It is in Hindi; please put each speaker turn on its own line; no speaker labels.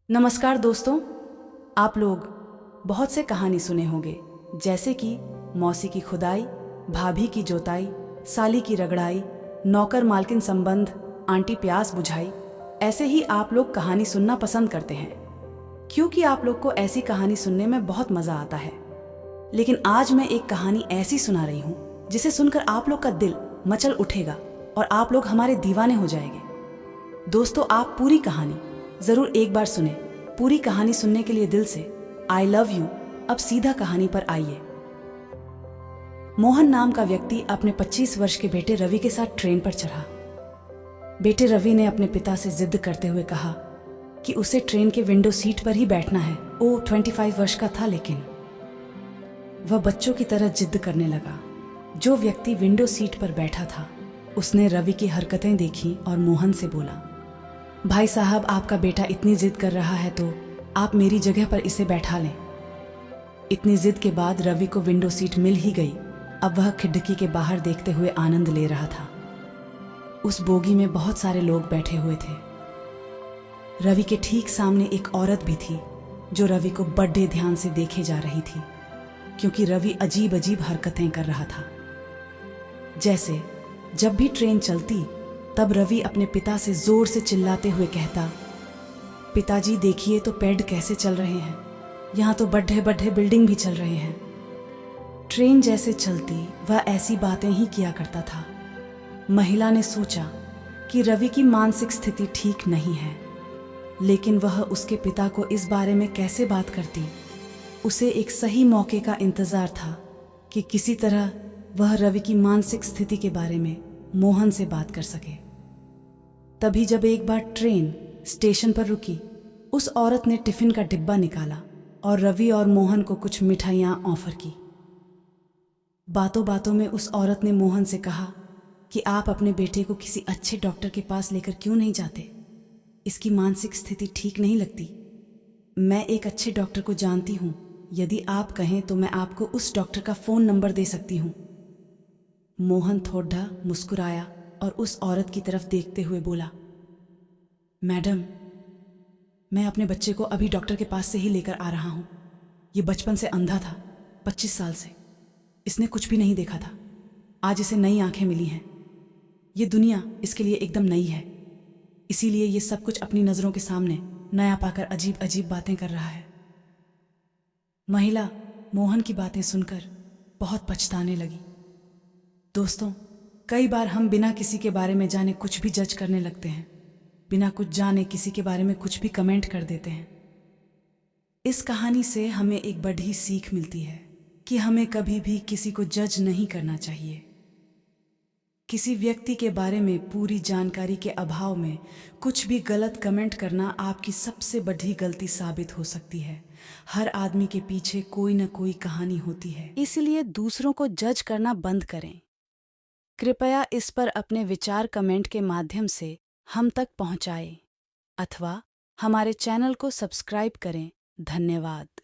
नमस्कार दोस्तों, आप लोग बहुत से कहानी सुने होंगे, जैसे कि मौसी की खुदाई, भाभी की जोताई, साली की रगड़ाई, नौकर मालकिन संबंध, आंटी प्यास बुझाई। ऐसे ही आप लोग कहानी सुनना पसंद करते हैं, क्योंकि आप लोग को ऐसी कहानी सुनने में बहुत मज़ा आता है। लेकिन आज मैं एक कहानी ऐसी सुना रही हूँ जिसे सुनकर आप लोग का दिल मचल उठेगा और आप लोग हमारे दीवाने हो जाएंगे। दोस्तों, आप पूरी कहानी जरूर एक बार सुने। पूरी कहानी सुनने के लिए दिल से आई लव यू। अब सीधा कहानी पर आइए। मोहन नाम का व्यक्ति अपने 25 वर्ष के बेटे रवि के साथ ट्रेन पर चढ़ा। बेटे रवि ने अपने पिता से जिद करते हुए कहा कि उसे ट्रेन के विंडो सीट पर ही बैठना है। वो 25 वर्ष का था, लेकिन वह बच्चों की तरह जिद करने लगा। जो व्यक्ति विंडो सीट पर बैठा था उसने रवि की हरकतें देखी और मोहन से बोला, भाई साहब, आपका बेटा इतनी जिद कर रहा है तो आप मेरी जगह पर इसे बैठा लें। इतनी जिद के बाद रवि को विंडो सीट मिल ही गई। अब वह खिड़की के बाहर देखते हुए आनंद ले रहा था। उस बोगी में बहुत सारे लोग बैठे हुए थे। रवि के ठीक सामने एक औरत भी थी जो रवि को बड़े ध्यान से देखे जा रही थी, क्योंकि रवि अजीब अजीब हरकतें कर रहा था। जैसे जब भी ट्रेन चलती तब रवि अपने पिता से जोर से चिल्लाते हुए कहता, पिताजी देखिए तो पेड़ कैसे चल रहे हैं, यहाँ तो बड़े बड़े बिल्डिंग भी चल रहे हैं। ट्रेन जैसे चलती वह ऐसी बातें ही किया करता था। महिला ने सोचा कि रवि की मानसिक स्थिति ठीक नहीं है, लेकिन वह उसके पिता को इस बारे में कैसे बात करती। उसे एक सही मौके का इंतजार था कि किसी तरह वह रवि की मानसिक स्थिति के बारे में मोहन से बात कर सके। तभी जब एक बार ट्रेन स्टेशन पर रुकी, उस औरत ने टिफिन का डिब्बा निकाला और रवि और मोहन को कुछ मिठाइयाँ ऑफर की। बातों बातों में उस औरत ने मोहन से कहा कि आप अपने बेटे को किसी अच्छे डॉक्टर के पास लेकर क्यों नहीं जाते, इसकी मानसिक स्थिति ठीक नहीं लगती। मैं एक अच्छे डॉक्टर को जानती हूँ, यदि आप कहें तो मैं आपको उस डॉक्टर का फ़ोन नंबर दे सकती हूँ। मोहन थोड़ा मुस्कुराया और उस औरत की तरफ देखते हुए बोला, मैडम, मैं अपने बच्चे को अभी डॉक्टर के पास से ही लेकर आ रहा हूँ। ये बचपन से अंधा था, 25 साल से इसने कुछ भी नहीं देखा था। आज इसे नई आंखें मिली हैं। ये दुनिया इसके लिए एकदम नई है, इसीलिए ये सब कुछ अपनी नज़रों के सामने नया पाकर अजीब अजीब बातें कर रहा है। महिला मोहन की बातें सुनकर बहुत पछताने लगी। दोस्तों, कई बार हम बिना किसी के बारे में जाने कुछ भी जज करने लगते हैं, बिना कुछ जाने किसी के बारे में कुछ भी कमेंट कर देते हैं। इस कहानी से हमें एक बड़ी सीख मिलती है कि हमें कभी भी किसी को जज नहीं करना चाहिए। किसी व्यक्ति के बारे में पूरी जानकारी के अभाव में कुछ भी गलत कमेंट करना आपकी सबसे बड़ी गलती साबित हो सकती है। हर आदमी के पीछे कोई न कोई कहानी होती है, इसलिए दूसरों को जज करना बंद करें। कृपया इस पर अपने विचार कमेंट के माध्यम से हम तक पहुंचाएं, अथवा हमारे चैनल को सब्सक्राइब करें। धन्यवाद।